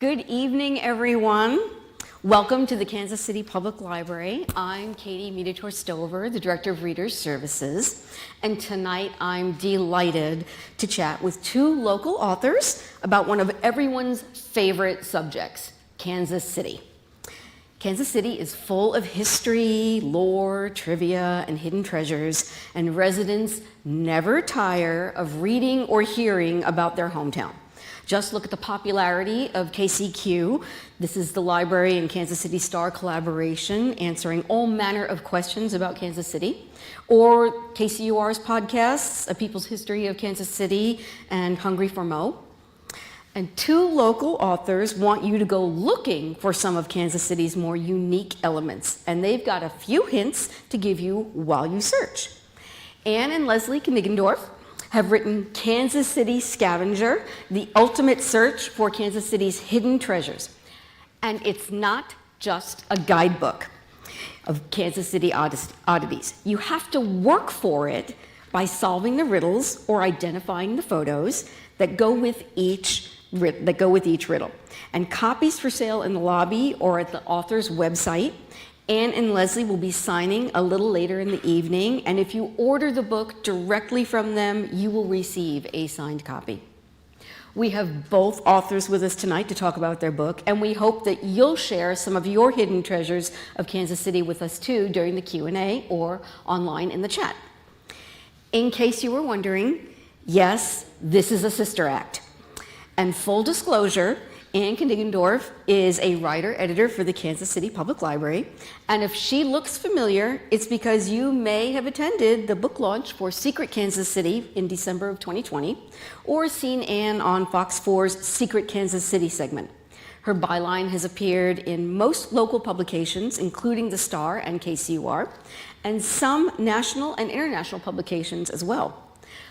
Good evening, everyone. Welcome to the Kansas City Public Library. I'm Kaite mulched-over, the Director of Reader Services, and tonight I'm delighted to chat with two local authors about one of everyone's favorite subjects, Kansas City. Kansas City is full of history, lore, trivia, and hidden treasures, and residents never tire of reading or hearing about their hometown. Just look at the popularity of KCQ. This is the Library and Kansas City Star collaboration, answering all manner of questions about Kansas City. Or KCUR's podcasts, A People's History of Kansas City and Hungry for Mo. And two local authors want you to go looking for some of Kansas City's more unique elements. And they've got a few hints to give you while you search. Anne and Leslie Kniggendorf have written Kansas City Scavenger, the ultimate search for Kansas City's hidden treasures. And it's not just a guidebook of Kansas City oddities. You have to work for it by solving the riddles or identifying the photos that go with each riddle. And copies for sale in the lobby or at the author's website. Anne and Leslie will be signing a little later in the evening, and if you order the book directly from them, you will receive a signed copy. We have both authors with us tonight to talk about their book, and we hope that you'll share some of your hidden treasures of Kansas City with us too during the Q&A or online in the chat. In case you were wondering, yes, this is a sister act. And full disclosure, Anne Kniggendorf is a writer-editor for the Kansas City Public Library, and if she looks familiar, it's because you may have attended the book launch for Secret Kansas City in December of 2020, or seen Anne on Fox 4's Secret Kansas City segment. Her byline has appeared in most local publications, including the Star and KCUR, and some national and international publications as well.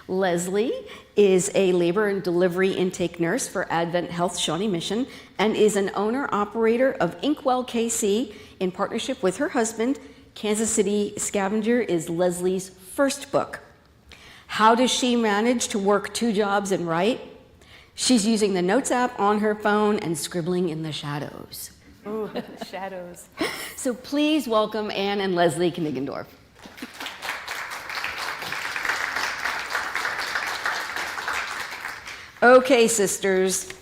Leslie is a labor and delivery intake nurse for Advent Health Shawnee Mission and is an owner-operator of Inkwell KC in partnership with her husband. Kansas City Scavenger is Leslie's first book. How does she manage to work two jobs and write? She's using the Notes app on her phone and scribbling in the shadows. Ooh, the shadows. So please welcome Anne and Leslie Kniggendorf. Okay, sisters,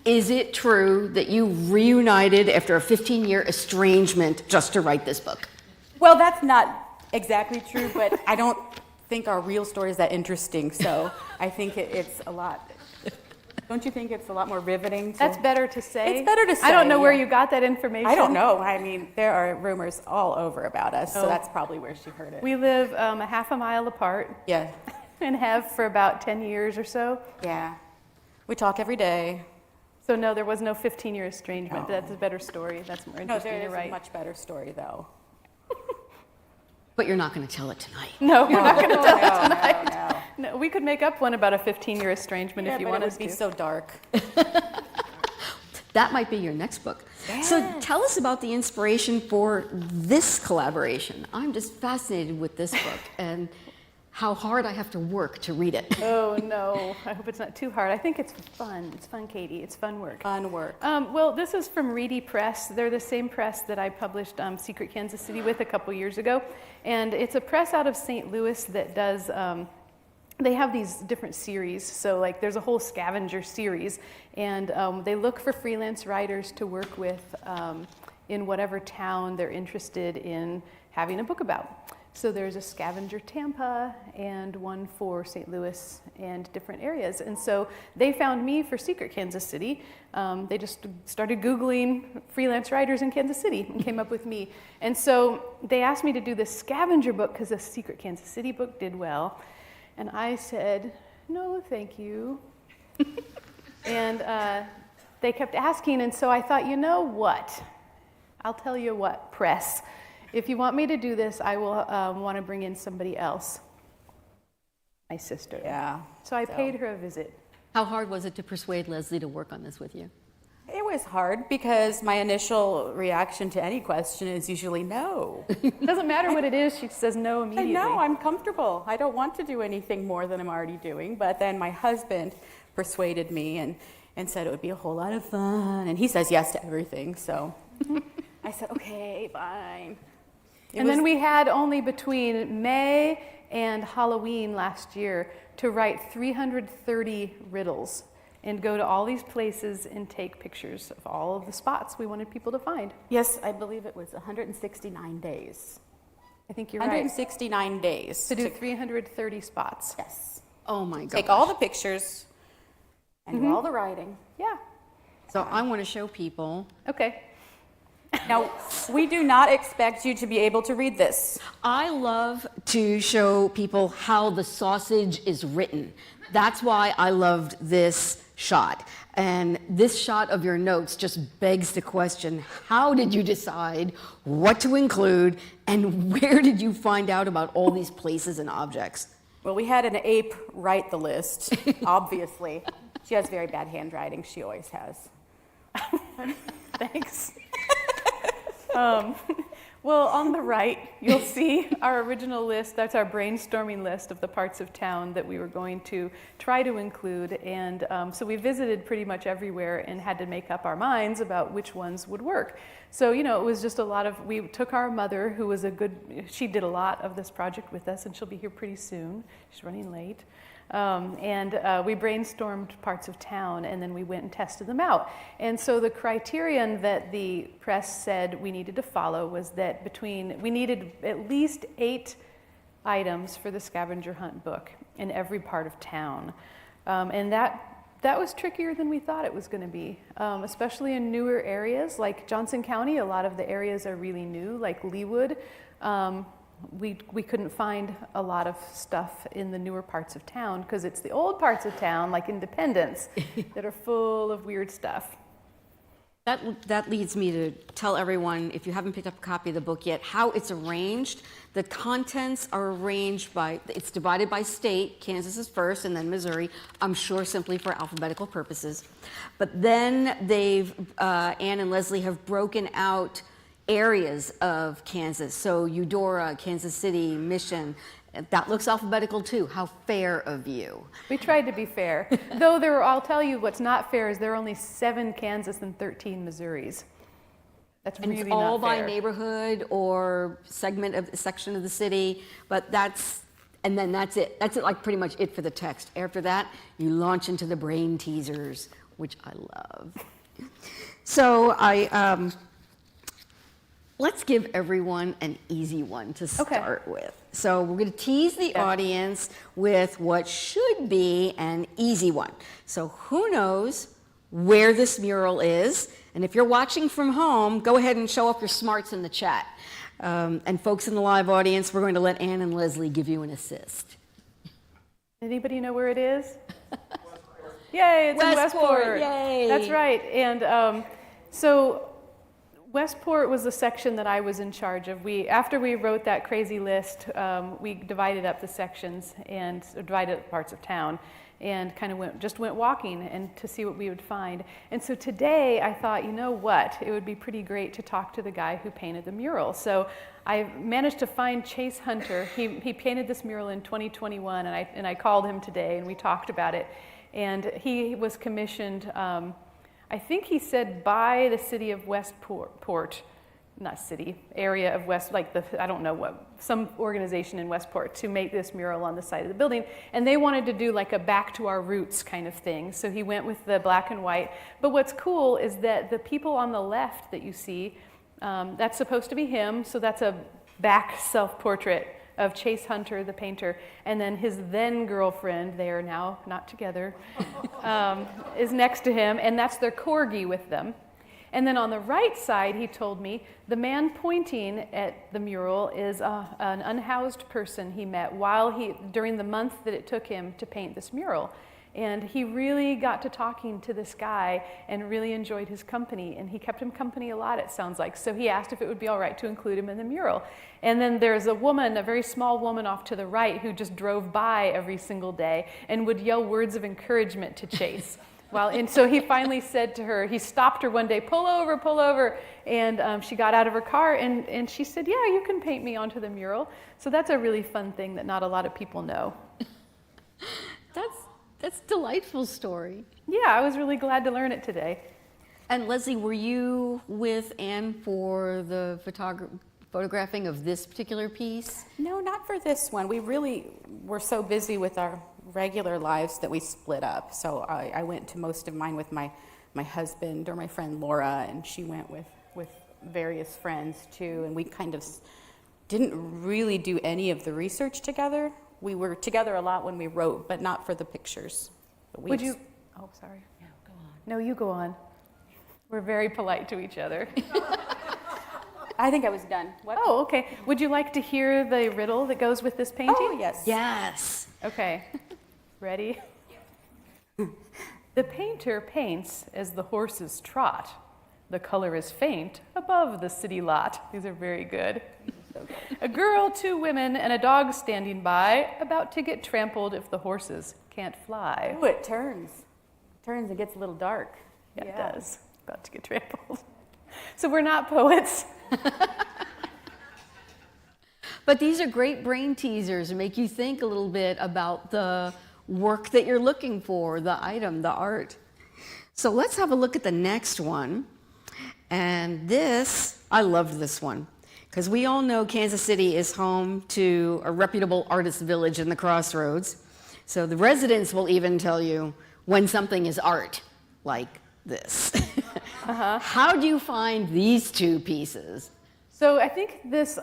is it true that you reunited after a 15-year estrangement just to write this book? Well, that's not exactly true, but I don't think our real story is that interesting, so I think it's a lot. Don't you think it's a lot more riveting? That's better to say. It's better to say. I don't know where you got that information. I don't know. I mean, there are rumors all over about us, so that's probably where she heard it. We live a half a mile apart. Yeah. And have for about 10 years or so. Yeah. We talk every day. So no, there was no 15-year estrangement. No. That's a better story. That's more interesting. No, there is a much better story, though. But you're not going to tell it tonight. No, we're not going to tell it tonight. No. No, we could make up one about a 15-year estrangement if you want us to. It would be so dark. That might be your next book. Yes. So tell us about the inspiration for this collaboration. I'm just fascinated with this book and how hard I have to work to read it. Oh, no. I hope it's not too hard. I think it's fun. It's fun, Kaite. It's fun work. Fun work. Well, this is from Reedy Press. They're the same press that I published Secret Kansas City with a couple years ago. And it's a press out of St. Louis that does, they have these different series. So like there's a whole scavenger series. And they look for freelance writers to work with in whatever town they're interested in having a book about. So there's a Scavenger Tampa and one for St. Louis and different areas. And so they found me for Secret Kansas City. They just started Googling freelance writers in Kansas City and came up with me. And so they asked me to do this scavenger book because the Secret Kansas City book did well. And I said, no, thank you. And they kept asking. And so I thought, you know what? I'll tell you what, press. If you want me to do this, I will want to bring in somebody else, my sister. Yeah. So I paid her a visit. How hard was it to persuade Leslie to work on this with you? It was hard because my initial reaction to any question is usually no. Doesn't matter what it is, she says no immediately. No, I'm comfortable. I don't want to do anything more than I'm already doing. But then my husband persuaded me, and and said it would be a whole lot of fun. And he says yes to everything, so I said, okay, fine. And then we had only between May and Halloween last year to write 330 riddles and go to all these places and take pictures of all of the spots we wanted people to find. Yes, I believe it was 169 days. I think you're right. 169 days. To do 330 spots. Yes. Oh my God. Take all the pictures and do all the writing. Yeah. So I want to show people. Okay. Now, we do not expect you to be able to read this. I love to show people how the sausage is written. That's why I loved this shot. And this shot of your notes just begs the question, how did you decide what to include and where did you find out about all these places and objects? Well, we had an ape write the list, obviously. She has very bad handwriting. She always has. Thanks. Well, on the right, you'll see our original list. That's our brainstorming list of the parts of town that we were going to try to include. And so we visited pretty much everywhere and had to make up our minds about which ones would work. So, you know, it was just a lot of, we took our mother, who was she did a lot of this project with us, and she'll be here pretty soon. She's running late. We brainstormed parts of town, and then we went and tested them out. And so the criterion that the press said we needed to follow was that we needed at least 8 items for the scavenger hunt book in every part of town. And that was trickier than we thought it was going to be, especially in newer areas like Johnson County. A lot of the areas are really new, like Leawood. We couldn't find a lot of stuff in the newer parts of town because it's the old parts of town, like Independence, that are full of weird stuff. That leads me to tell everyone, if you haven't picked up a copy of the book yet, how it's arranged. The contents are arranged it's divided by state. Kansas is first and then Missouri, I'm sure simply for alphabetical purposes. But then Ann and Leslie have broken out areas of Kansas. So Eudora, Kansas City, Mission, that looks alphabetical too. How fair of you. We tried to be fair. Though I'll tell you what's not fair is there are only 7 Kansas and 13 Missouris. That's And really it's all not by fair. neighborhood or section of the city, but that's it. That's it, like pretty much it for the text. After that, you launch into the brain teasers, which I love. So let's give everyone an easy one to start with. So we're going to tease the audience with what should be an easy one. So who knows where this mural is? And if you're watching from home, go ahead and show up your smarts in the chat. And folks in the live audience, we're going to let Ann and Leslie give you an assist. Anybody know where it is? Yay, it's in Westport. Yay. That's right. And so Westport was the section that I was in charge of. After we wrote that crazy list, we divided up the sections and divided up parts of town and kind of went walking and to see what we would find. And so today I thought, you know what, it would be pretty great to talk to the guy who painted the mural. So I managed to find Chase Hunter. He painted this mural in 2021, and I called him today and we talked about it. And he was commissioned, I think he said by the city of Westport, not city, area of West, like I don't know what, some organization in Westport to make this mural on the side of the building. And they wanted to do like a back to our roots kind of thing. So he went with the black and white. But what's cool is that the people on the left that you see, that's supposed to be him. So that's a back self-portrait of Chase Hunter, the painter, and then his then girlfriend, they are now not together, is next to him, and that's their corgi with them. And then on the right side, he told me, the man pointing at the mural is an unhoused person he met during the month that it took him to paint this mural. And he really got to talking to this guy and really enjoyed his company. And he kept him company a lot, it sounds like. So he asked if it would be all right to include him in the mural. And then there's a woman, a very small woman off to the right, who just drove by every single day and would yell words of encouragement to Chase. And so he finally said to her, he stopped her one day, pull over, pull over. And she got out of her car and she said, yeah, you can paint me onto the mural. So that's a really fun thing that not a lot of people know. That's a delightful story. Yeah, I was really glad to learn it today. And Leslie, were you with Anne for the photographing of this particular piece? No, not for this one. We really were so busy with our regular lives that we split up. So I went to most of mine with my husband or my friend Laura, and she went with various friends too. And we kind of didn't really do any of the research together. We were together a lot when we wrote, but not for the pictures. But Would you? Oh, sorry. No, go on. No, you go on. We're very polite to each other. I think I was done. What? Oh, okay. Would you like to hear the riddle that goes with this painting? Oh, yes. Yes. Okay. Ready? The painter paints as the horses trot. The color is faint above the city lot. These are very good. A girl, 2 women, and a dog standing by, about to get trampled if the horses can't fly. Ooh, it turns. Turns and gets a little dark. Yeah, it does. About to get trampled. So we're not poets. But these are great brain teasers and make you think a little bit about the work that you're looking for, the item, the art. So let's have a look at the next one. And this, I loved this one, because we all know Kansas City is home to a reputable artist village in the Crossroads. So the residents will even tell you when something is art, like this. How do you find these 2 pieces? So I think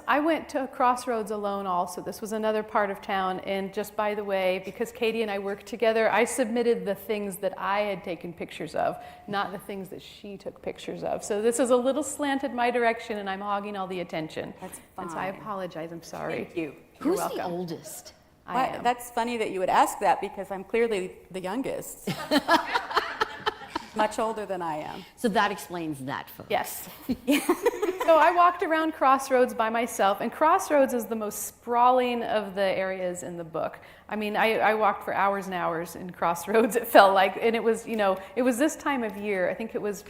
I went to Crossroads alone also. This was another part of town. And just by the way, because Katie and I worked together, I submitted the things that I had taken pictures of, not the things that she took pictures of. So this is a little slanted my direction, and I'm hogging all the attention. That's And so I fine. apologize. I'm sorry. Thank you. You're Who's the welcome. oldest? I am. That's funny that you would ask that because I'm clearly the youngest. Much older than I am. So that explains that photo. Yes. So I walked around Crossroads by myself, and Crossroads is the most sprawling of the areas in the book. I mean, I walked for hours and hours in Crossroads, it felt like, and it was, it was this time of year. I think it was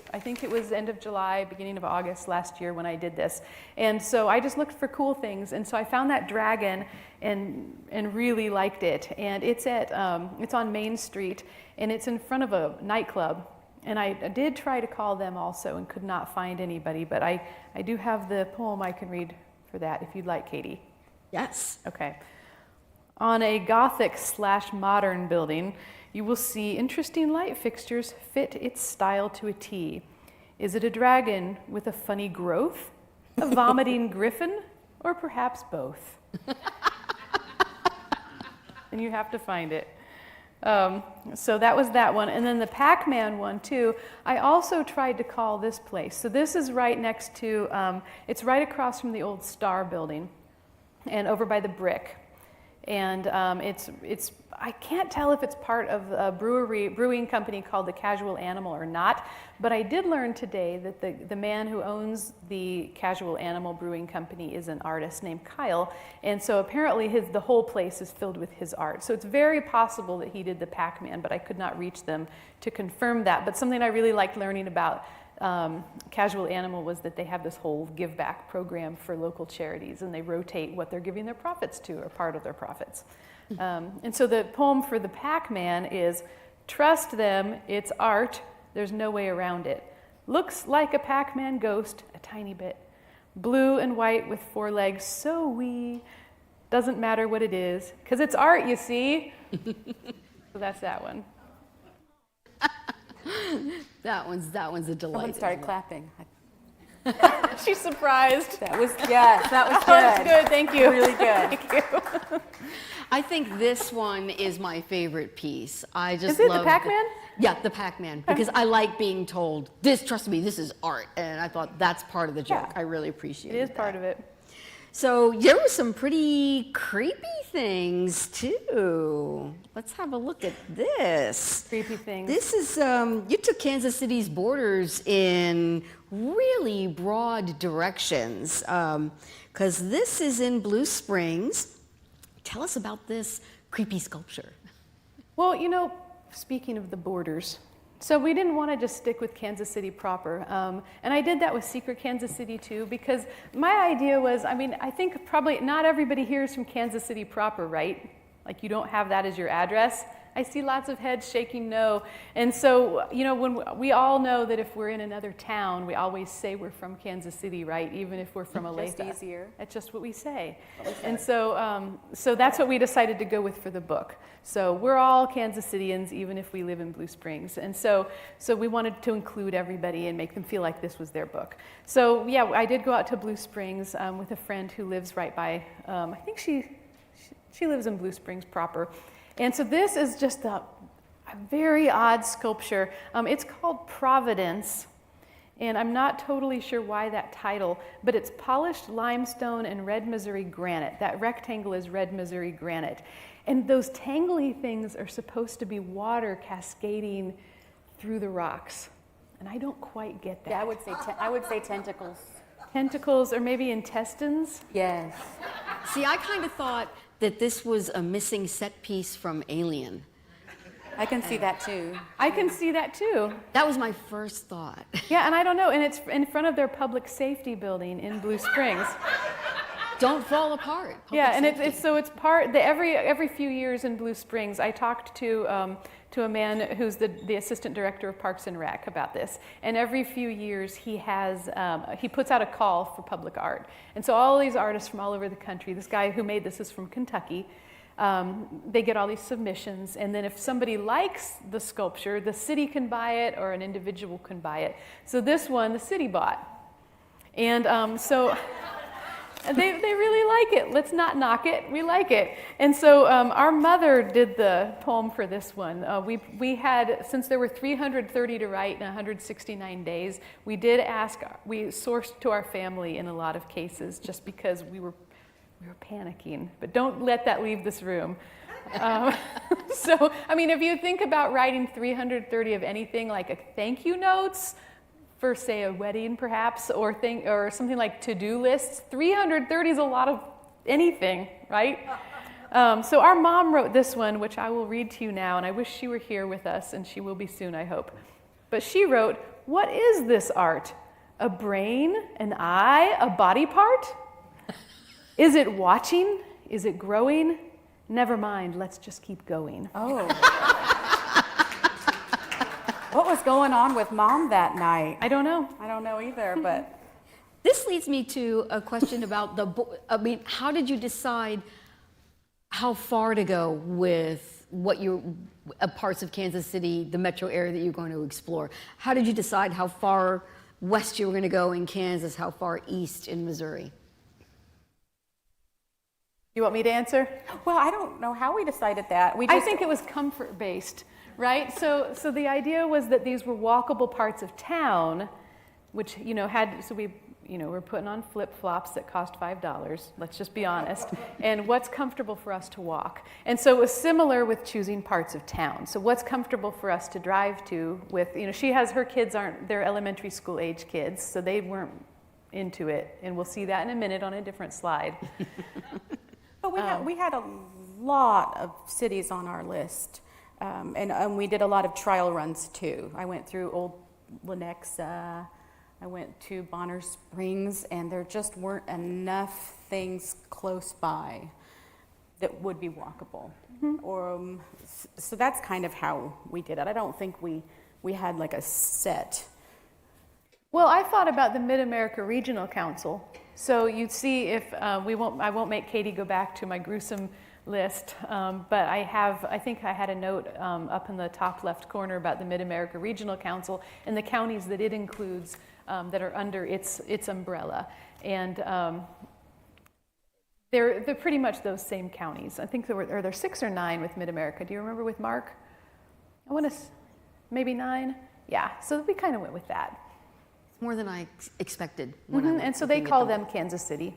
end of July, beginning of August last year when I did this. And so I just looked for cool things, and so I found that dragon and really liked it. And it's on Main Street, and it's in front of a nightclub. And I did try to call them also and could not find anybody, but I do have the poem I can read for that if you'd like, Katie. Yes. Okay. On a Gothic/modern building, you will see interesting light fixtures fit its style to a T. Is it a dragon with a funny growth, a vomiting griffin, or perhaps both? And you have to find it. So that was that one. And then the Pac-Man one too, I also tried to call this place. So this is right next to, it's right across from the old Star building and over by the Brick. And it's I can't tell if it's part of a brewing company called the Casual Animal or not, but I did learn today that the man who owns the Casual Animal Brewing Company is an artist named Kyle, and so apparently the whole place is filled with his art. So it's very possible that he did the Pac-Man, but I could not reach them to confirm that. But something I really liked learning about Casual Animal was that they have this whole give back program for local charities, and they rotate what they're giving their profits to, or part of their profits. And so the poem for the Pac-Man is, trust them, it's art, there's no way around it. Looks like a Pac-Man ghost, a tiny bit. Blue and white with 4 legs, so wee. Doesn't matter what it is, 'cause it's art, you see. So that's that one. That one's a delight. Someone started clapping. She's surprised. That was, yes, that was good. That was good, thank you. Really good. Thank you. I think this one is my favorite piece. I just Is it the love Pac-Man? Yeah, the Pac-Man, because I like being told, trust me, this is art. And I thought that's part of the joke. Yeah. I really appreciate It is that. part of it. So there were some pretty creepy things too. Let's have a look at this. Creepy things. This is, you took Kansas City's borders in really broad directions, because this is in Blue Springs. Tell us about this creepy sculpture. Well, speaking of the borders, so we didn't want to just stick with Kansas City proper. And I did that with Secret Kansas City too, because my idea was, I think probably not everybody here is from Kansas City proper, right? Like you don't have that as your address. I see lots of heads shaking no. And so, you know, when we all know that if we're in another town, we always say we're from Kansas City, right? Even if we're from Olathe. Just easier. That's just what we say. And so, so that's what we decided to go with for the book. So we're all Kansas Cityans, even if we live in Blue Springs. And so we wanted to include everybody and make them feel like this was their book. So yeah, I did go out to Blue Springs with a friend who lives right by, I think she lives in Blue Springs proper. And so this is just a very odd sculpture. It's called Providence. And I'm not totally sure why that title, but it's polished limestone and red Missouri granite. That rectangle is red Missouri granite. And those tangly things are supposed to be water cascading through the rocks. And I don't quite get that. Yeah, I would say tentacles. Tentacles or maybe intestines? Yes. See, I kind of thought that this was a missing set piece from Alien. I can see that too. I can see that too. That was my first thought. Yeah, and I don't know, and it's in front of their public safety building in Blue Springs. Don't fall apart. Yeah, and Public it's part every few years in Blue Springs. I talked to a man who's the assistant director of Parks and Rec about this, and every few years he puts out a call for public art, and so all these artists from all over the country. This guy who made this is from Kentucky. They get all these submissions, and then if somebody likes the sculpture, the city can buy it or an individual can buy it. So this one, the city bought, and so. They really like it. Let's not knock it. We like it. And so our mother did the poem for this one. We had, since there were 330 to write in 169 days, we sourced to our family in a lot of cases just because we were panicking. But don't let that leave this room. So, I mean, if you think about writing 330 of anything, like a thank you notes, for, say, a wedding, perhaps, or something like to-do lists. 330 is a lot of anything, right? So our mom wrote this one, which I will read to you now, and I wish she were here with us, and she will be soon, I hope. But she wrote, "What is this art? A brain, an eye, a body part? Is it watching? Is it growing? Never mind, let's just keep going." Oh. What was going on with Mom that night? I don't know. I don't know either, but This leads me to a question about how did you decide how far to go with what parts of Kansas City, the metro area that you're going to explore? How did you decide how far west you were going to go in Kansas, how far east in Missouri? You want me to answer? well, I don't know how we decided that. I think it was comfort-based, right? So the idea was that these were walkable parts of town, which, we're putting on flip-flops that cost $5, let's just be honest, and what's comfortable for us to walk. And so it was similar with choosing parts of town. So what's comfortable for us to drive to with, her kids they're elementary school age kids, so they weren't into it, and we'll see that in a minute on a different slide. But we had a lot of cities on our list, and we did a lot of trial runs too. I went through Old Lenexa, I went to Bonner Springs, and there just weren't enough things close by that would be walkable. Mm-hmm. So that's kind of how we did it. I don't think we had like a set. Well, I thought about the Mid-America Regional Council. So you'd see if I won't make Katie go back to my gruesome list, but I think I had a note up in the top left corner about the Mid-America Regional Council and the counties that it includes that are under its umbrella. And they're pretty much those same counties. I think there are 6 or 9 with Mid-America. Do you remember with Mark? I want to, maybe 9? Yeah, so we kind of went with that. More than I expected. And so they call them Kansas City.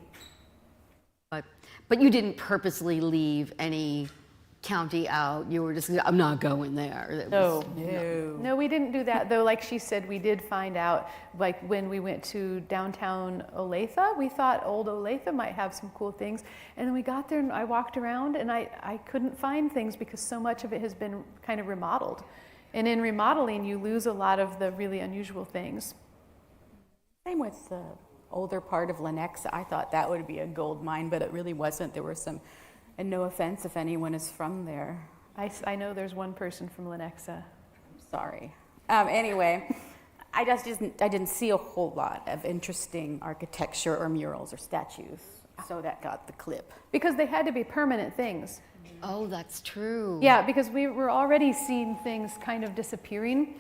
But you didn't purposely leave any county out. You were just, I'm not going there. No, we didn't do that, though. Like she said, we did find out, like when we went to downtown Olathe, we thought old Olathe might have some cool things. And then we got there and I walked around and I couldn't find things because so much of it has been kind of remodeled. And in remodeling, you lose a lot of the really unusual things. Same with the older part of Lenexa. I thought that would be a gold mine, but it really wasn't. There were some, and no offense if anyone is from there, I know there's one person from Lenexa. Sorry. Anyway, I didn't see a whole lot of interesting architecture or murals or statues, so that got the clip. Because they had to be permanent things. Oh, that's true. Yeah, because we were already seeing things kind of disappearing,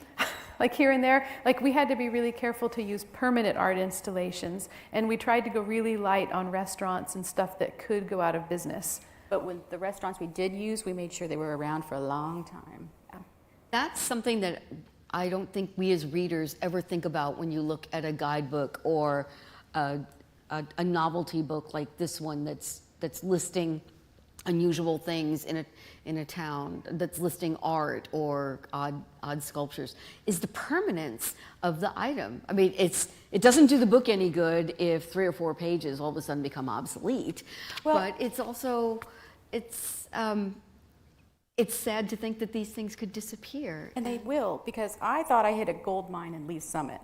like here and there. Like we had to be really careful to use permanent art installations, and we tried to go really light on restaurants and stuff that could go out of business. But with the restaurants we did use, we made sure they were around for a long time. That's something that I don't think we as readers ever think about when you look at a guidebook or a novelty book like this one that's listing unusual things in a town, that's listing art or odd sculptures, is the permanence of the item. I mean, it doesn't do the book any good if 3 or 4 pages all of a sudden become obsolete. Well, but it's also it's sad to think that these things could disappear. And they will, because I thought I hit a gold mine in Lee's Summit.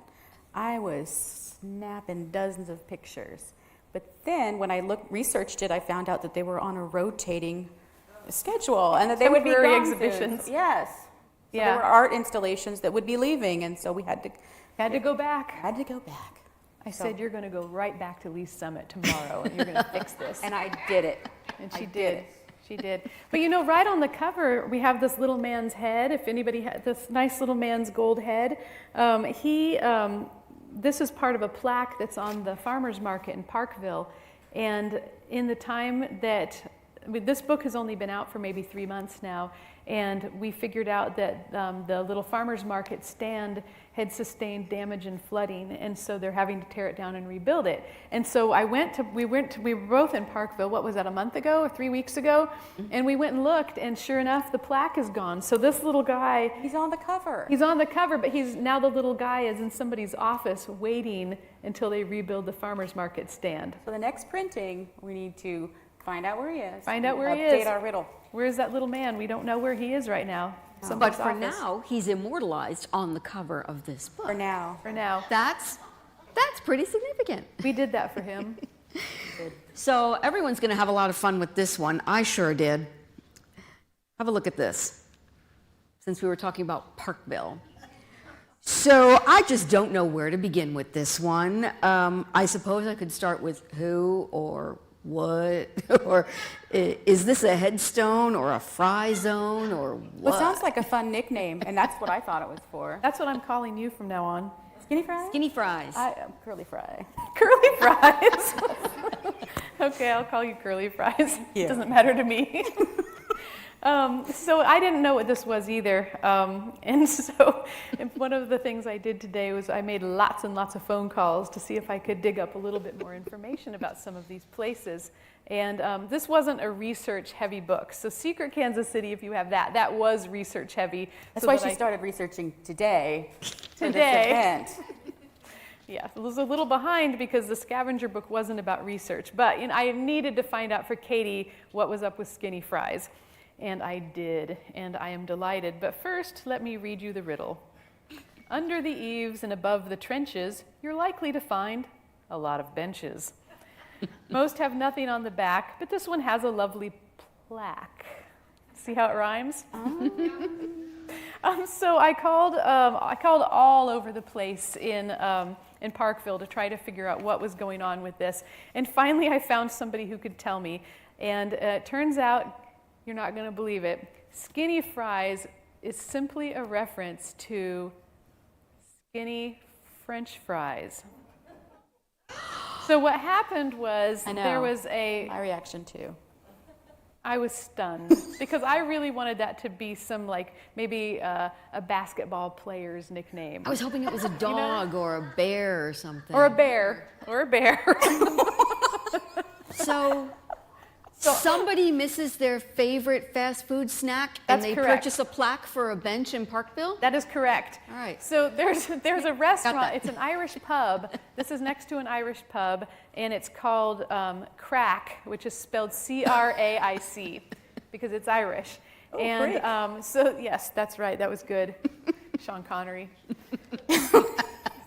I was snapping dozens of pictures. But then when I researched it, I found out that they were on a rotating schedule and that they would be Temporary gone exhibitions. soon. Yes. So Yeah. there were art installations that would be leaving, and so we had to Had to go back. go back. I said, you're going to go right back to Lee's Summit tomorrow, and you're going to fix this. And I did it. And I she did did. it. She did. But you know, right on the cover, we have this little man's head. If anybody had this nice little man's gold head, this is part of a plaque that's on the farmer's market in Parkville. And in the time that, this book has only been out for maybe 3 months now, and we figured out that the little farmer's market stand had sustained damage and flooding, and so they're having to tear it down and rebuild it. And so we were both in Parkville, what was that, a month ago or 3 weeks ago? And we went and looked, and sure enough, the plaque is gone. So this little guy, He's on the cover. he's on the cover, but now the little guy is in somebody's office waiting until they rebuild the farmer's market stand. So the next printing, we need to find out where he is. Find out where he Update is. our riddle. Where's that little man? We don't know where he is right now. But Somebody's for office. now, he's immortalized on the cover of this book. For now. For now. That's pretty significant. We did that for him. So everyone's going to have a lot of fun with this one. I sure did. Have a look at this, since we were talking about Parkville. So I just don't know where to begin with this one. I suppose I could start with who or what, or is this a headstone or a fry zone or what? Well, it sounds like a fun nickname, and that's what I thought it was for. That's what I'm calling you from now on. Skinny fries? Skinny fries. Curly fry. Curly fries. Okay, I'll call you curly fries. Yeah. It doesn't matter to me. So I didn't know what this was either. And so one of the things I did today was I made lots and lots of phone calls to see if I could dig up a little bit more information about some of these places. And this wasn't a research-heavy book. So Secret Kansas City, if you have that was research-heavy. That's so why that she I- started researching today for this Today. event. Yeah, it was a little behind because the scavenger book wasn't about research. But I needed to find out for Katie what was up with skinny fries. And I did, and I am delighted. But first, let me read you the riddle. Under the eaves and above the trenches, you're likely to find a lot of benches. Most have nothing on the back, but this one has a lovely plaque. See how it rhymes? So I called all over the place in Parkville to try to figure out what was going on with this. And finally, I found somebody who could tell me. And it turns out, you're not going to believe it, skinny fries is simply a reference to skinny French fries. So what happened was I know. there was My reaction too. I was stunned because I really wanted that to be some maybe a basketball player's nickname. I was hoping it was a dog or a bear or something. Or a bear. So somebody misses their favorite fast food snack and That's they correct. purchase a plaque for a bench in Parkville? That is correct. All right. So there's a restaurant. that. It's an Irish pub. This is next to an Irish pub, and it's called Crack, which is spelled C-R-A-I-C, because it's Irish. Oh, and great. so yes, that's right. That was good, Sean Connery.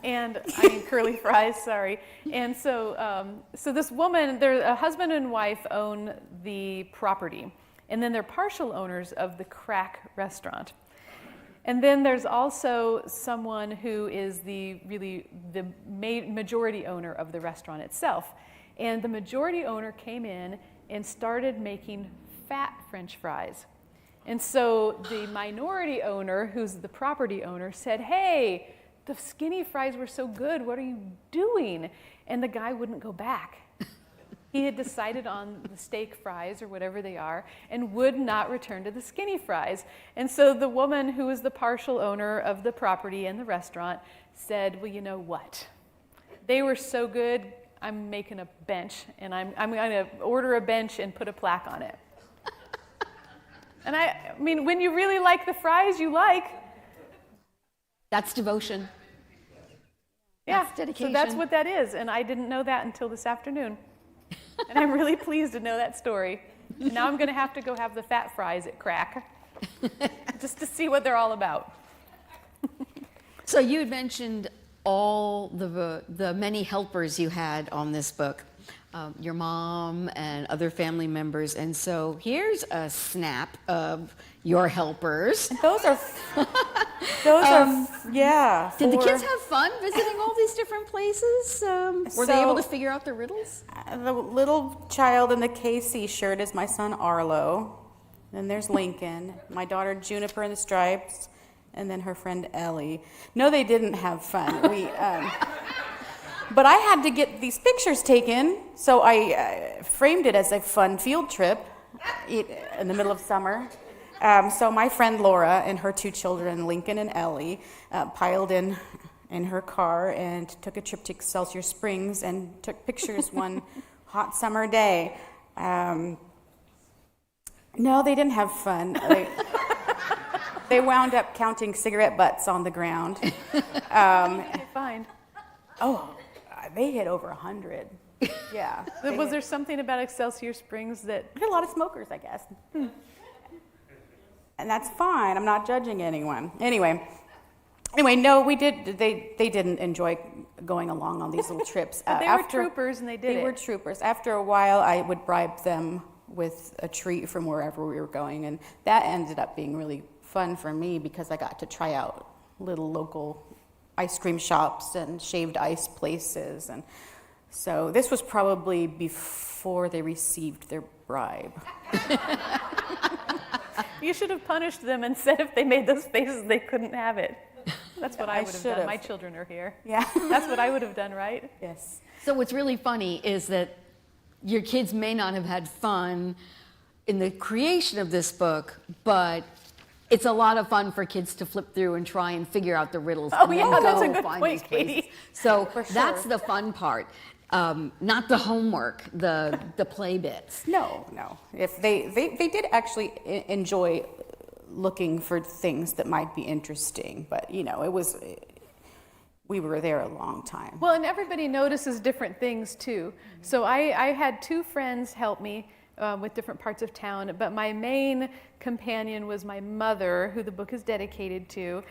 And I mean curly fries, sorry. And so, so this woman, a husband and wife own the property, And then they're partial owners of the Crack restaurant. And then there's also someone who is the majority owner of the restaurant itself. And the majority owner came in and started making fat French fries. And so the minority owner, who's the property owner, said, "Hey, the skinny fries were so good, what are you doing?" And the guy wouldn't go back. He had decided on the steak fries or whatever they are and would not return to the skinny fries. And so the woman who was the partial owner of the property and the restaurant said, "Well, you know what? They were so good, I'm making a bench, and I'm going to order a bench and put a plaque on it." And I mean, when you really like the fries you like. That's devotion. Yeah, That's dedication. so that's what that is. And I didn't know that until this afternoon. And I'm really pleased to know that story. And now I'm going to have to go have the fat fries at Crack just to see what they're all about. So you had mentioned all the many helpers you had on this book, your mom and other family members. And so here's a snap of your helpers. Those are, yeah. Did the kids have fun visiting all these different places? Were they able to figure out the riddles? The little child in the KC shirt is my son Arlo. Then there's Lincoln, my daughter Juniper in the stripes, and then her friend Ellie. No, they didn't have fun. But I had to get these pictures taken, so I framed it as a fun field trip in the middle of summer. So my friend Laura and her two children, Lincoln and Ellie, piled in her car and took a trip to Excelsior Springs and took pictures one hot summer day. No, they didn't have fun. They wound up counting cigarette butts on the ground. Okay, fine. Oh, they hit over 100. Yeah. Was there something about Excelsior Springs that... There are a lot of smokers, I guess. And that's fine. I'm not judging anyone. Anyway, no, we did. They didn't enjoy going along on these little trips. But they were troopers, and they did it. They were troopers. After a while, I would bribe them with a treat from wherever we were going, and that ended up being really fun for me because I got to try out little local ice cream shops and shaved ice places, and so this was probably before they received their bribe. You should have punished them and said if they made those faces, they couldn't have it. That's what I would have done. My children are here. Yeah. That's what I would have done, right? Yes. So what's really funny is that your kids may not have had fun in the creation of this book, but it's a lot of fun for kids to flip through and try and figure out the riddles. Oh, and yeah, then that's go a good find point, these places. Katie. So For sure. that's the fun part, not the homework, the play bits. No. If they did actually enjoy looking for things that might be interesting, but we were there a long time. Well, and everybody notices different things too. So I had two friends help me with different parts of town, but my main companion was my mother, who the book is dedicated to.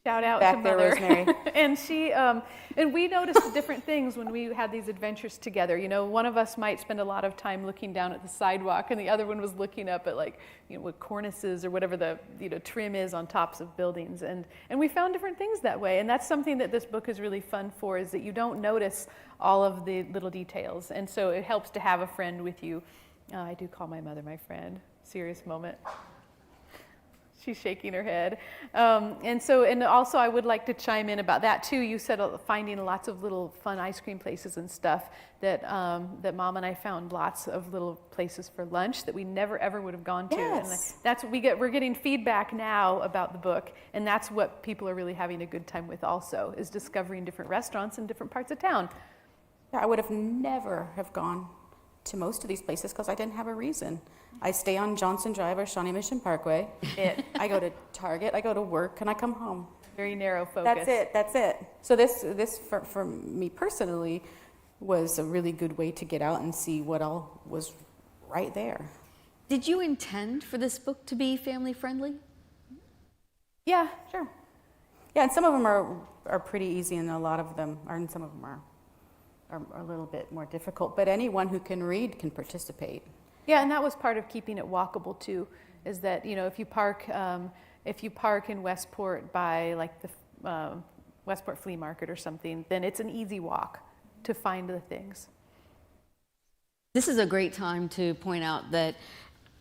Shout out Back to there, Mother. Rosemary. And she and we noticed different things when we had these adventures together. One of us might spend a lot of time looking down at the sidewalk, and the other one was looking up at what cornices or whatever the trim is on tops of buildings. And we found different things that way. And that's something that this book is really fun for, is that you don't notice all of the little details. And so it helps to have a friend with you. I do call my mother my friend. Serious moment. She's shaking her head. And also I would like to chime in about that too. You said finding lots of little fun ice cream places and stuff that Mom and I found lots of little places for lunch that we never ever would have gone to. Yes. And we're getting feedback now about the book, and that's what people are really having a good time with also, is discovering different restaurants in different parts of town. Yeah, I would have never have gone to most of these places because I didn't have a reason. I stay on Johnson Drive or Shawnee Mission Parkway. I go to Target, I go to work, and I come home. Very narrow focus. That's it. So this for me personally was a really good way to get out and see what all was right there. Did you intend for this book to be family friendly? Yeah, sure. Yeah, and some of them are pretty easy, and a lot of them are, and some of them are a little bit more difficult. But anyone who can read can participate. Yeah, and that was part of keeping it walkable too, is that, you know, if you park in Westport by like the Westport Flea Market or something, then it's an easy walk to find the things. This is a great time to point out that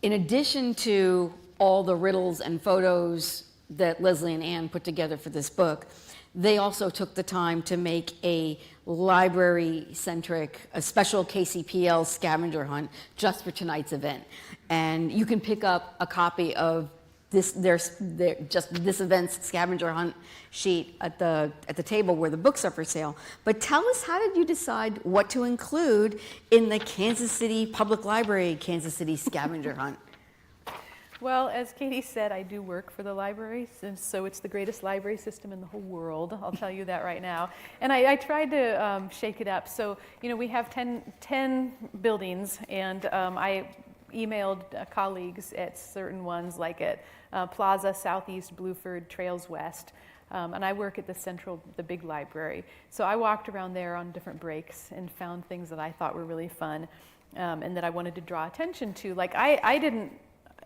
in addition to all the riddles and photos that Leslie and Ann put together for this book, they also took the time to make a library-centric, a special KCPL scavenger hunt just for tonight's event. And you can pick up a copy of this event's scavenger hunt sheet at the table where the books are for sale. But tell us, how did you decide what to include in the Kansas City Public Library Kansas City Scavenger Hunt? Well, as Katie said, I do work for the library, and so it's the greatest library system in the whole world. I'll tell you that right now. And I tried to shake it up. So, you know, we have 10 buildings, and I emailed colleagues at certain ones, like at Plaza, Southeast, Blueford, Trails West. And I work at the big library. So I walked around there on different breaks and found things that I thought were really fun and that I wanted to draw attention to. Like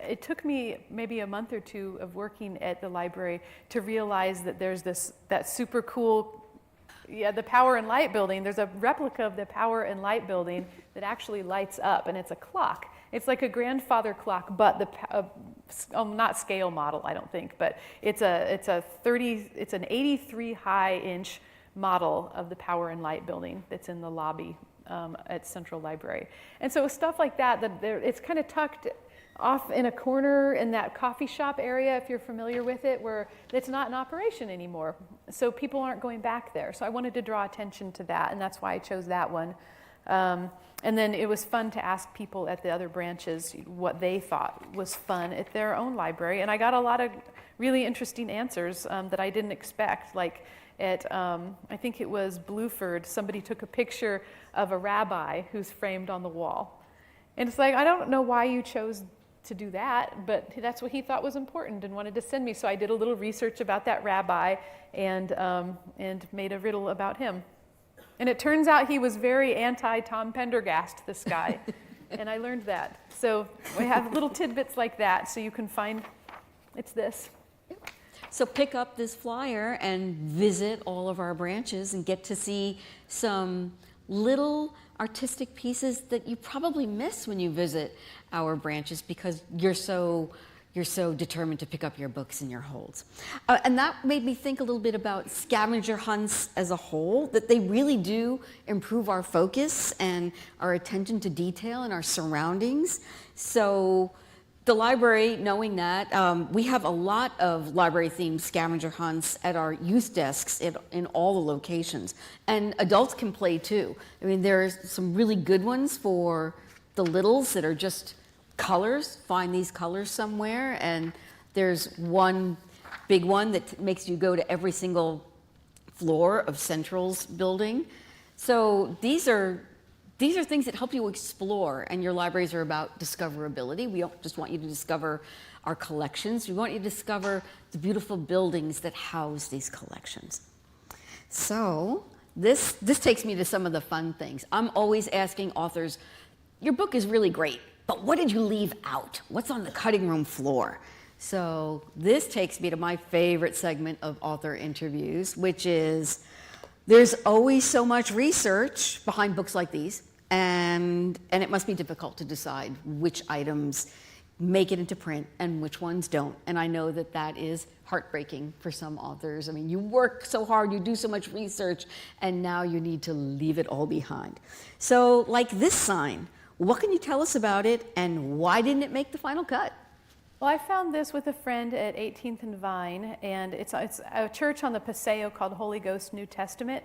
it took me maybe a month or two of working at the library to realize that there's that super cool, the Power and Light building. There's a replica of the Power and Light building that actually lights up, and it's a clock. It's like a grandfather clock, but not scale model, I don't think, but it's an 83 high inch model of the Power and Light building that's in the lobby at Central Library. And so stuff like that it's kind of tucked off in a corner in that coffee shop area, if you're familiar with it, where it's not in operation anymore. So people aren't going back there. So I wanted to draw attention to that, and that's why I chose that one. And then it was fun to ask people at the other branches what they thought was fun at their own library. And I got a lot of really interesting answers that I didn't expect. Like at, I think it was Blueford, somebody took a picture of a rabbi who's framed on the wall. And it's like, I don't know why you chose to do that, but that's what he thought was important and wanted to send me. So I did a little research about that rabbi and made a riddle about him. And it turns out he was very anti-Tom Pendergast, this guy. And I learned that. So we have little tidbits like that, so you can find, it's this. So pick up this flyer and visit all of our branches and get to see some little artistic pieces that you probably miss when you visit our branches because you're so determined to pick up your books and your holds. And that made me think a little bit about scavenger hunts as a whole, that they really do improve our focus and our attention to detail and our surroundings. So the library, knowing that, we have a lot of library-themed scavenger hunts at our youth desks in all the locations. And adults can play too. I mean, there's some really good ones for the littles that are just colors, find these colors somewhere, and there's one big one that makes you go to every single floor of Central's building. So these are things that help you explore, and your libraries are about discoverability. We don't just want you to discover our collections, we want you to discover the beautiful buildings that house these collections. So this takes me to some of the fun things. I'm always asking authors, your book is really great, but what did you leave out? What's on the cutting room floor? So this takes me to my favorite segment of author interviews, which is there's always so much research behind books like these, and it must be difficult to decide which items make it into print and which ones don't. And I know that that is heartbreaking for some authors. I mean, you work so hard, you do so much research, and now you need to leave it all behind. So like this sign, what can you tell us about it, and why didn't it make the final cut? Well, I found this with a friend at 18th and Vine, and it's a church on the Paseo called Holy Ghost New Testament,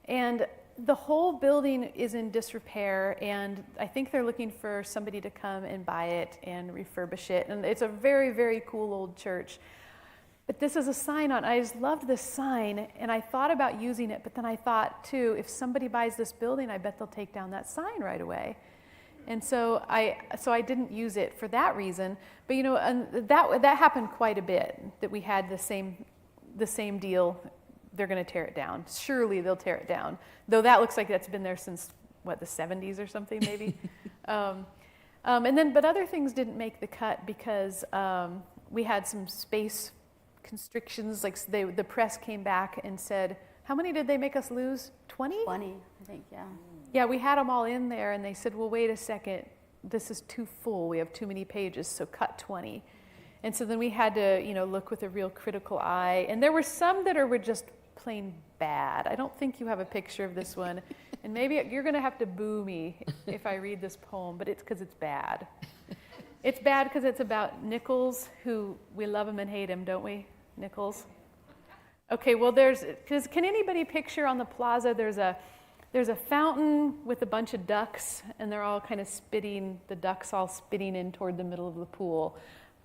and the whole building is in disrepair, and I think they're looking for somebody to come and buy it and refurbish it, and it's a very, very cool old church. But this is a sign I just loved this sign, and I thought about using it, but then I thought too, if somebody buys this building, I bet they'll take down that sign right away. And so I didn't use it for that reason. But you know, and that happened quite a bit, that we had the same deal. They're going to tear it down. Surely they'll tear it down. Though that looks like that's been there since, what, the 70s or something maybe. But other things didn't make the cut because we had some space constrictions. Like the press came back and said, how many did they make us lose? 20? 20, I think, yeah. Yeah, we had them all in there, and they said, well, wait a second, this is too full. We have too many pages, so cut 20. And so then we had to, look with a real critical eye. And there were some that were just plain bad. I don't think you have a picture of this one. And maybe you're going to have to boo me if I read this poem, but it's because it's bad. It's bad because it's about Nichols, who we love him and hate him, don't we, Nichols? Okay, well, can anybody picture on the plaza, there's a fountain with a bunch of ducks, and they're all kind of the ducks all spitting in toward the middle of the pool.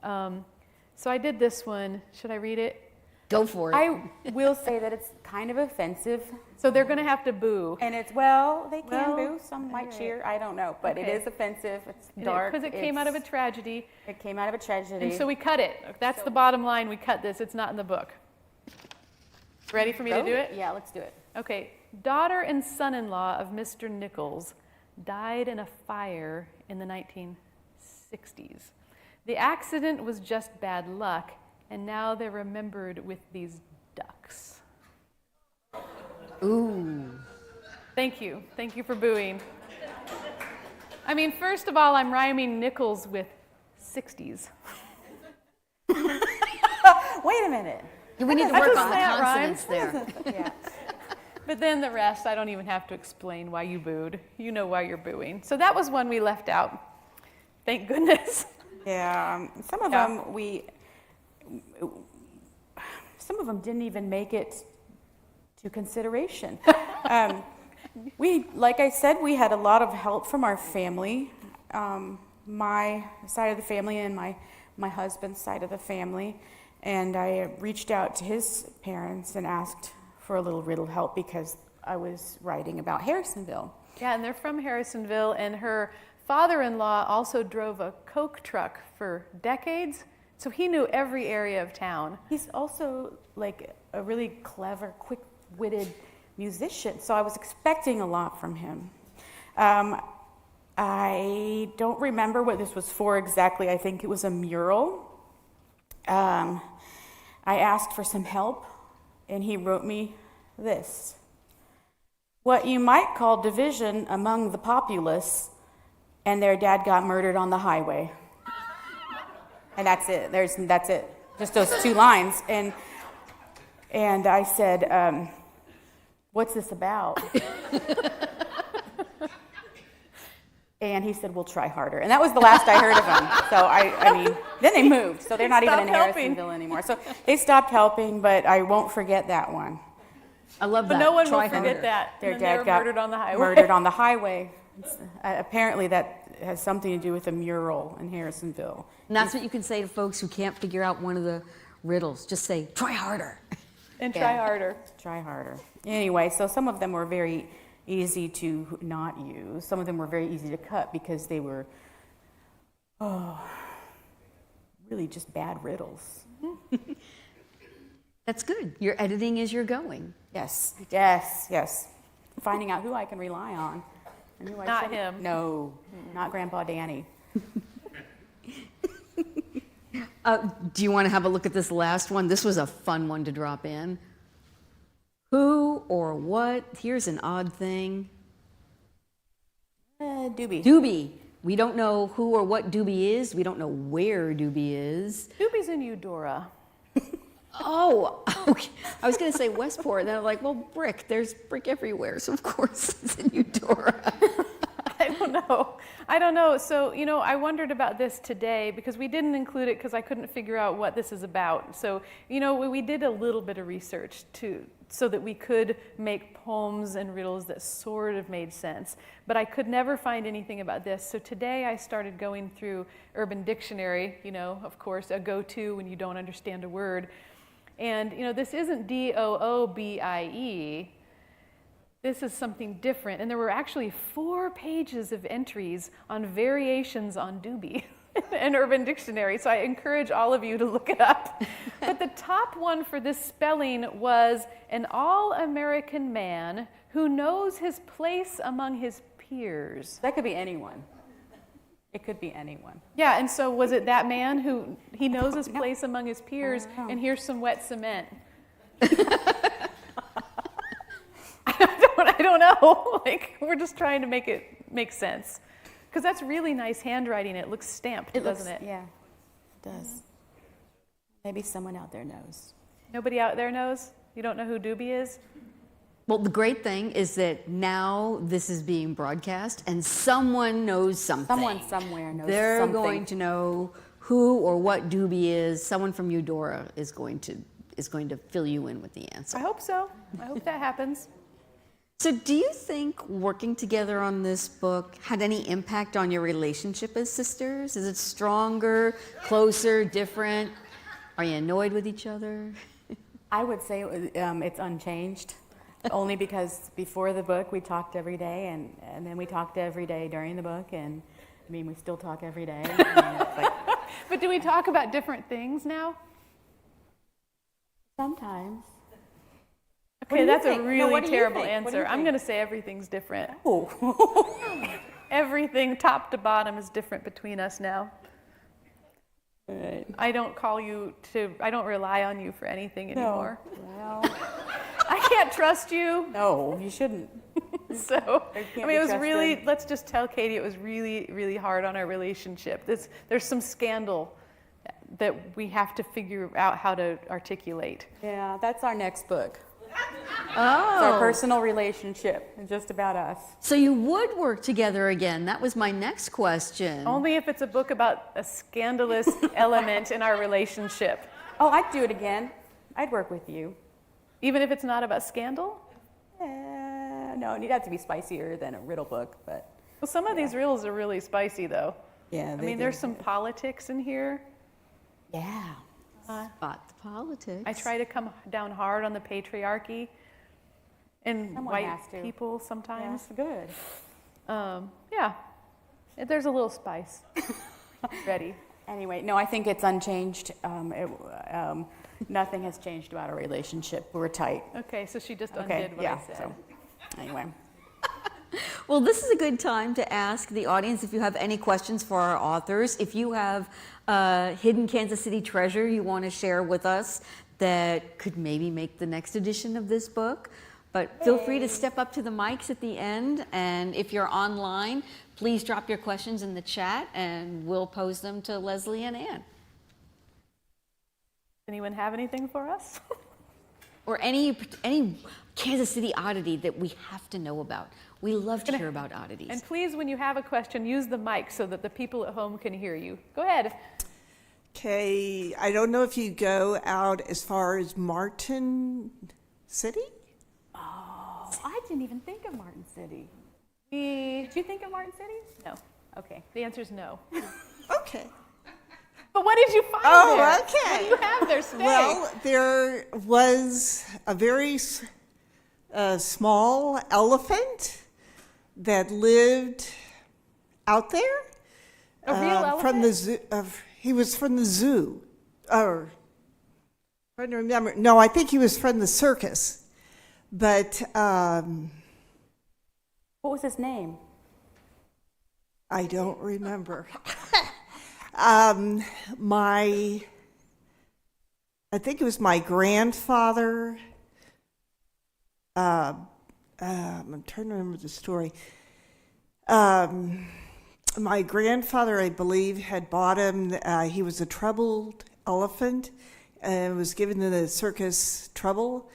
So I did this one. Should I read it? Go for it. I will say that it's kind of offensive. So they're going to have to boo. And they can boo. Some might cheer. I don't know. But it is offensive. It's dark. Because it came out of a tragedy. It came out of a tragedy. And so we cut it. That's the bottom line. We cut this. It's not in the book. Ready for me to do it? Yeah, let's do it. Okay. Daughter and son-in-law of Mr. Nichols died in a fire in the 1960s. The accident was just bad luck, and now they're remembered with these ducks. Ooh. Thank you. Thank you for booing. I mean, first of all, I'm rhyming Nichols with 60s. Wait a minute. We need to work on the that consonants there. Yeah. But then the rest, I don't even have to explain why you booed. You know why you're booing. So that was one we left out. Thank goodness. Yeah. Some of them didn't even make it to consideration. Like I said, we had a lot of help from our family, my side of the family and my husband's side of the family. And I reached out to his parents and asked for a little riddle help because I was writing about Harrisonville. Yeah, and they're from Harrisonville, and her father-in-law also drove a Coke truck for decades, so he knew every area of town. He's also like a really clever, quick-witted musician, so I was expecting a lot from him. I don't remember what this was for exactly. I think it was a mural. I asked for some help, and he wrote me this. What you might call division among the populace, and their dad got murdered on the highway. And that's it. That's it. Just those two lines. And I said, what's this about? And he said, we'll try harder. And that was the last I heard of him. So I mean, then they moved. So they're not even in Harrisonville anymore. So they stopped helping, but I won't forget that one. I love that. But no one Try will forget harder. that. Their dad got murdered on the highway. Murdered on the highway. Apparently that has something to do with a mural in Harrisonville. And that's what you can say to folks who can't figure out one of the riddles. Just say, try harder. And try harder. Try harder. Anyway, so some of them were very easy to not use. Some of them were very easy to cut because they were, really just bad riddles. That's good. You're editing as you're going. Yes. Finding out who I can rely on. And who I Not shouldn't. him. No, not Grandpa Danny. Do you want to have a look at this last one? This was a fun one to drop in. Who or what? Here's an odd thing. Doobie. Doobie. We don't know who or what Doobie is. We don't know where Doobie is. Doobie's in Eudora. Oh, okay. I was going to say Westport, and then I'm like, well, brick. There's brick everywhere, so of course it's in Eudora. I don't know. So, I wondered about this today because we didn't include it because I couldn't figure out what this is about. So, we did a little bit of research so that we could make poems and riddles that sort of made sense. But I could never find anything about this. So today I started going through Urban Dictionary, of course, a go-to when you don't understand a word. And, this isn't D-O-O-B-I-E. This is something different. And there were actually 4 pages of entries on variations on doobie in Urban Dictionary. So I encourage all of you to look it up. But the top one for this spelling was an all-American man who knows his place among his peers. That could be anyone. It could be anyone. Yeah, and so was it that man who, he knows his place among his peers, and here's some wet cement? I don't know. Like, we're just trying to make it make sense. Because that's really nice handwriting. It looks stamped, doesn't it? Yeah, it does. Maybe someone out there knows. Nobody out there knows? You don't know who Doobie is? Well, the great thing is that now this is being broadcast and someone knows something. Someone somewhere knows They're something. going to know who or what Doobie is. Someone from Eudora is going to fill you in with the answer. I hope so. I hope that happens. So do you think working together on this book had any impact on your relationship as sisters? Is it stronger, closer, different? Are you annoyed with each other? I would say it's unchanged, only because before the book we talked every day, and then we talked every day during the book, and I mean we still talk every day. And it's like, But do we talk about different things now? sometimes. Okay, you that's a think? No, really what do you terrible think? What do you answer. I'm think? going to say everything's different. Oh. Everything top to bottom is different between us now. Right. I don't rely on you for anything anymore. Well, I can't trust you. no, you shouldn't. So, can't I mean, be it was trusted. really, let's just tell Katie, it was really, really hard on our relationship. There's some scandal that we have to figure out how to articulate. Yeah, that's our next book. Oh. It's our personal relationship, and just about us. So you would work together again. That was my next question. Only if it's a book about a scandalous element in our relationship. Oh, I'd do it again. I'd work with you. Even if it's not about scandal? No, it'd have to be spicier than a riddle book, but Well, some of these riddles are really spicy, though. yeah. I mean, there's some politics in here. Yeah. Spot the politics. I try to come down hard on the patriarchy and Someone white has to. people sometimes. That's good. Yeah, there's a little spice. Ready. Anyway, no, I think it's unchanged. Nothing has changed about our relationship. We're tight. Okay, so she just Okay. undid what Yeah. I said. So, anyway. Well, this is a good time to ask the audience if you have any questions for our authors. If you have a hidden Kansas City treasure you want to share with us that could maybe make the next edition of this book, but feel free to step up to the mics at the end. And if you're online, please drop your questions in the chat and we'll pose them to Leslie and Ann. Anyone have anything for us? Or any Kansas City oddity that we have to know about. We love to hear about oddities. And please, when you have a question, use the mic so that the people at home can hear you. Go ahead. Okay, I don't know if you go out as far as Martin City? Oh, I didn't even think of Martin City. We, Did you think of Martin City? no. Okay. The answer is no. Okay. But what did you find Oh, there? okay. What do you have there? Stay. Well, there was a very small elephant that lived out there. A real From the elephant? zoo. He was from the zoo. Or, trying to remember. No, I think he was from the circus. But What was his name? I don't remember. I think it was my grandfather. I'm trying to remember the story. My grandfather, I believe, had bought him. He was a troubled elephant and was given the circus trouble.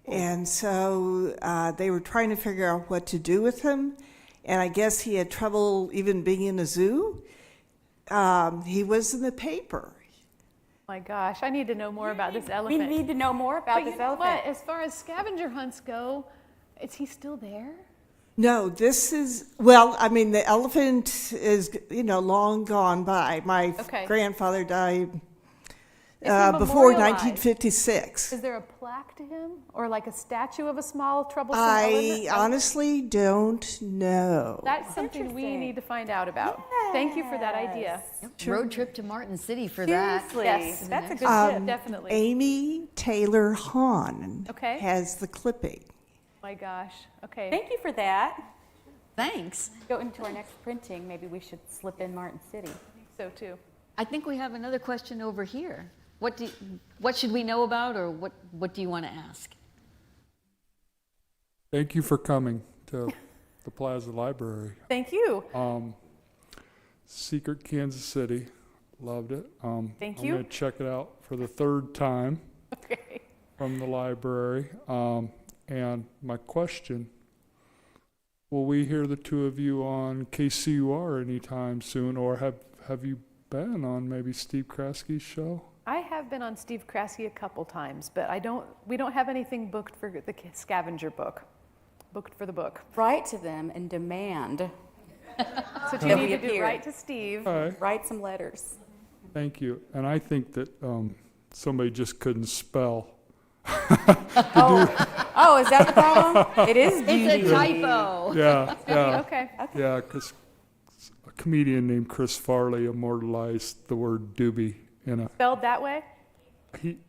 And so they were trying to figure out what to do with him. And I guess he had trouble even being in a zoo. He was in the paper. My gosh, I need to know more about this We elephant. need to know more about But this you know elephant. what? As far as scavenger hunts go, is he still there? No, this is, well, I mean, the elephant is, long gone by. My Okay. grandfather died Is he before memorialized? 1956. Is there a plaque to him, or like a statue of a small troublesome elephant? I honestly don't know. That's something we interesting. need to find out about. Thank you for that idea. Road trip to Martin City for that. Seriously, Yes. that's a good tip. Definitely. Amy Taylor Hahn Okay. has the clipping. My gosh. Okay. Thank you for that. Thanks. Go into our next printing, maybe we should slip in Martin City. So too. I think we have another question over here. What should we know about, or what do you want to ask? Thank you for coming to the Plaza Library. Thank you. Secret Kansas City, loved it. Thank I'm you. going to check it out for the third time Okay. from the library. And my question, will we hear the two of you on KCUR anytime soon, or have you been on maybe Steve Kraski's show? I have been on Steve Kraske a couple times, but we don't have anything booked for the Scavenger book. Booked for the book. Write to them and demand. So you That need we to do appear. right to Steve. All right, Write some letters. thank you. And I think that somebody just couldn't spell. Oh, is that the problem? It is It's DD. a typo. Yeah, Okay. yeah, because a comedian named Chris Farley immortalized the word doobie in a. Spelled that way?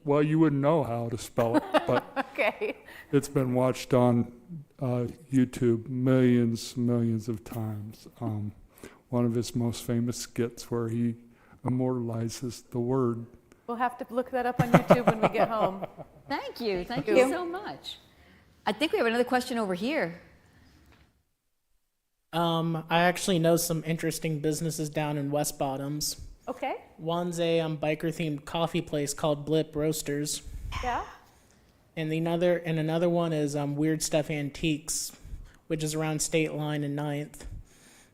Well, you wouldn't know how to spell it, but Okay. it's been watched on YouTube millions of times. One of his most famous skits where he immortalizes the word. We'll have to look that up on YouTube when we get home. Thank you. Thank you. you so much. I think we have another question over here. I actually know some interesting businesses down in West Bottoms. Okay. One's a biker-themed coffee place called Blip Roasters, Yeah. and another one is Weird Stuff Antiques, which is around State Line and 9th.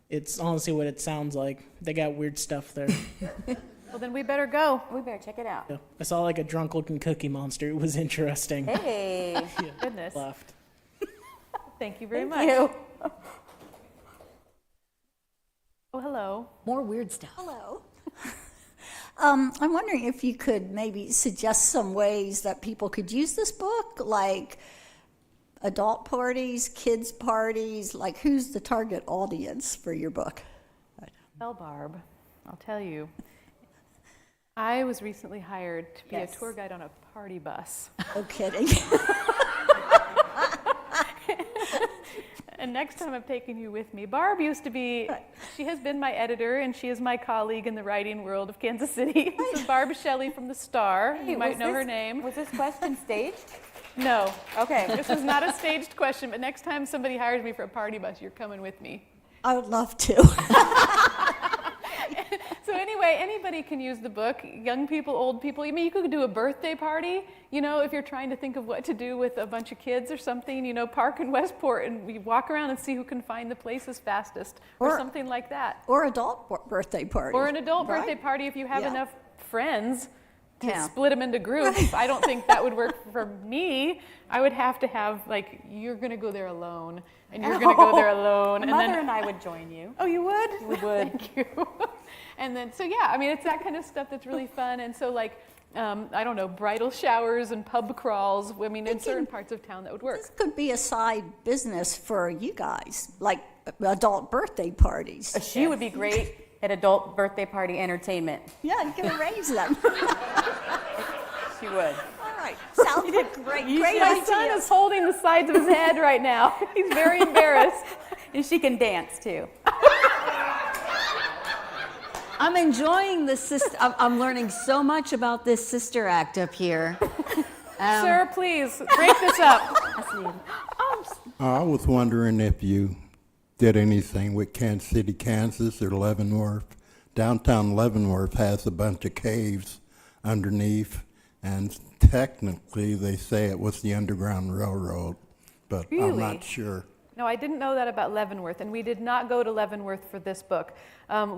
It's honestly what it sounds like. They got weird stuff there. Well, then we better go. We better check it out. Yeah. I saw like a drunk-looking cookie monster. It was interesting. Hey. Goodness. Left. Thank you very Thank much. you. Oh, hello. More weird stuff. Hello. I'm wondering if you could maybe suggest some ways that people could use this book, like adult parties, kids parties, like who's the target audience for your book? Well, Barb, I'll tell you. I was recently hired to be Yes. a tour guide on a party bus. No kidding. And next time I'm taking you with me. Barb used to be, she has been my editor, and she is my colleague in the writing world of Kansas City. This is Barb Shelley from The Star. You might know her name. Was this question staged? No, Okay. this is not a staged question, but next time somebody hires me for a party bus, you're coming with me. I would love to. So anyway, anybody can use the book, young people, old people. I mean, you could do a birthday party, you know, if you're trying to think of what to do with a bunch of kids or something, you know, park in Westport and we walk around and see who can find the places fastest or Or- something like that. Or adult birthday party. Or an adult right? birthday party if you have Yeah. enough friends to Yeah. split them into groups. I don't think that would work for me. I would have to have, like, you're going to go there alone, and you're going to go there alone. And Mother then, and I would join you. oh, you would? We would. Thank you. And then, so yeah, I mean, it's that kind of stuff that's really fun. And so, like, I don't know, bridal showers and pub crawls. I mean, in certain parts of town that would work. This could be a side business for you guys, like adult birthday parties. She would be great at adult birthday party entertainment. Yeah, you can arrange them. She would. All right, sounds like great My son idea. is holding the sides of his head right now. He's very embarrassed. And she can dance too. I'm enjoying this sister. I'm learning so much about this sister act up here. Sir, please, break this up. I was wondering if you did anything with Kansas City, Kansas, or Leavenworth. Downtown Leavenworth has a bunch of caves underneath, and technically they say it was the Underground Railroad, but I'm Really? not sure. No, I didn't know that about Leavenworth, and we did not go to Leavenworth for this book.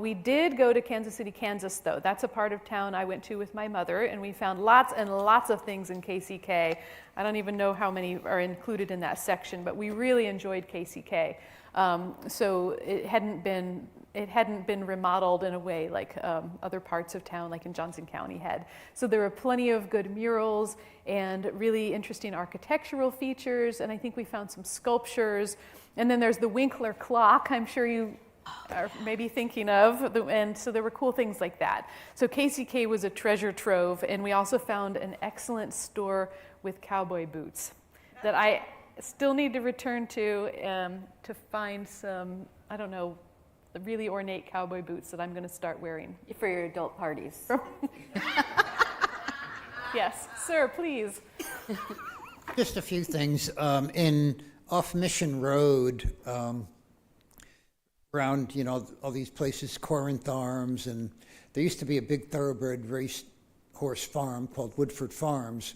We did go to Kansas City, Kansas, though. That's a part of town I went to with my mother, and we found lots and lots of things in KCK. I don't even know how many are included in that section, but we really enjoyed KCK. So it hadn't been remodeled in a way like other parts of town, like in Johnson County had. So there were plenty of good murals and really interesting architectural features, and I think we found some sculptures. And then there's the Winkler clock, I'm sure you are maybe thinking of, and so there were cool things like that. So KCK was a treasure trove, and we also found an excellent store with cowboy boots that still need to return to find some, I don't know, really ornate cowboy boots that I'm going to start wearing. For your adult parties. Yes, sir, please. Just a few things. In off Mission Road, around, you know, all these places, Corinth Arms, and there used to be a big thoroughbred race horse farm called Woodford Farms,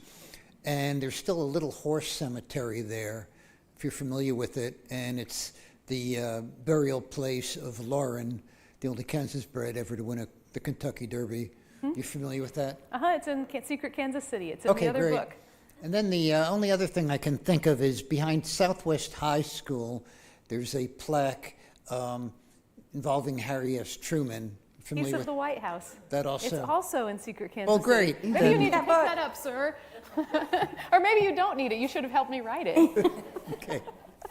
and there's still a little horse cemetery there, if you're familiar with it, and it's the burial place of Lauren, the only Kansas bred ever to win the Kentucky Derby. You familiar with that? It's in Secret Kansas City. It's in the other great. book. And then the only other thing I can think of is behind Southwest High School, there's a plaque involving Harry S. Truman. Familiar He's at with the White House. that also? It's also in Secret Kansas City. great. Maybe you need to pick that up, sir. Or maybe you don't need it. You should have helped me write it. Okay.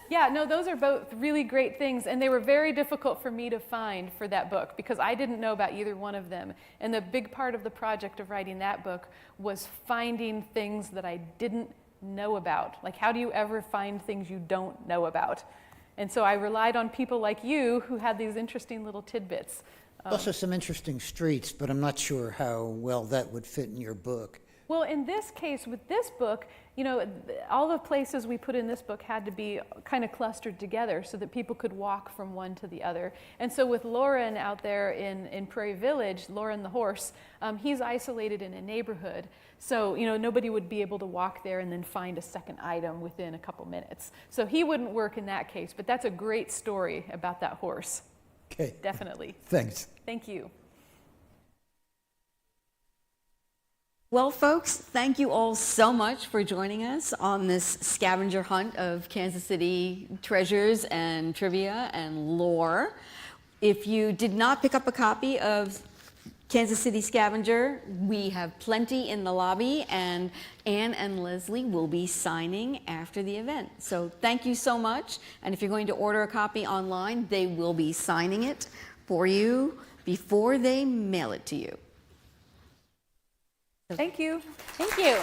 Yeah, no, those are both really great things, and they were very difficult for me to find for that book because I didn't know about either one of them. And the big part of the project of writing that book was finding things that I didn't know about. Like, how do you ever find things you don't know about? And so I relied on people like you who had these interesting little tidbits. Also some interesting streets, but I'm not sure how well that would fit in your book. Well, in this case, with this book, you know, all the places we put in this book had to be kind of clustered together so that people could walk from one to the other. And so with Lauren out there in Prairie Village, Lauren the horse, he's isolated in a neighborhood. So, you know, nobody would be able to walk there and then find a second item within a couple minutes. So he wouldn't work in that case, but that's a great story about that horse. Okay. Definitely. Thanks. Thank you. Well, folks, thank you all so much for joining us on this scavenger hunt of Kansas City treasures and trivia and lore. If you did not pick up a copy of Kansas City Scavenger, we have plenty in the lobby, and Anne and Leslie will be signing after the event. So thank you so much. And if you're going to order a copy online, they will be signing it for you before they mail it to you. Thank you. Thank you.